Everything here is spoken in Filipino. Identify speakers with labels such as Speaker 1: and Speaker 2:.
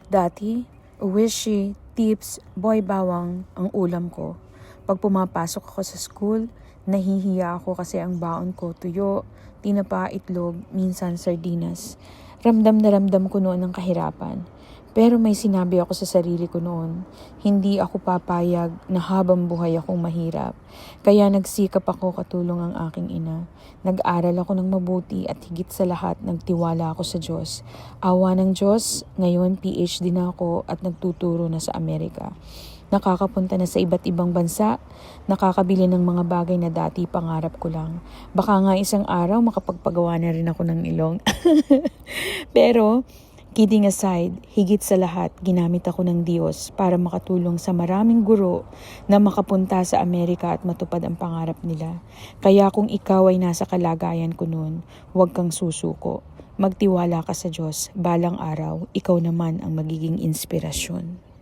Speaker 1: Dati, uwishi, tips, boy bawang ang ulam ko. Pag pumapasok ako sa school, nahihiya ako kasi ang baon ko tuyo, tinapa, itlog, minsan sardinas. Ramdam na ramdam ko noon ang kahirapan. Pero may sinabi ako sa sarili ko noon, hindi ako papayag na habang buhay akong mahirap. Kaya nagsikap ako katulong ang aking ina. Nag-aral ako ng mabuti at higit sa lahat nagtiwala ako sa Diyos. Awa ng Diyos, ngayon PhD na ako at nagtuturo na sa Amerika. Nakakapunta na sa iba't ibang bansa, nakakabili ng mga bagay na dati pangarap ko lang. Baka nga isang araw makapagpagawa na rin ako ng ilong. Pero, kidding aside, higit sa lahat, ginamit ako ng Diyos para makatulong sa maraming guro na makapunta sa Amerika at matupad ang pangarap nila. Kaya kung ikaw ay nasa kalagayan ko noon, huwag kang susuko. Magtiwala ka sa Diyos, balang araw, ikaw naman ang magiging inspirasyon.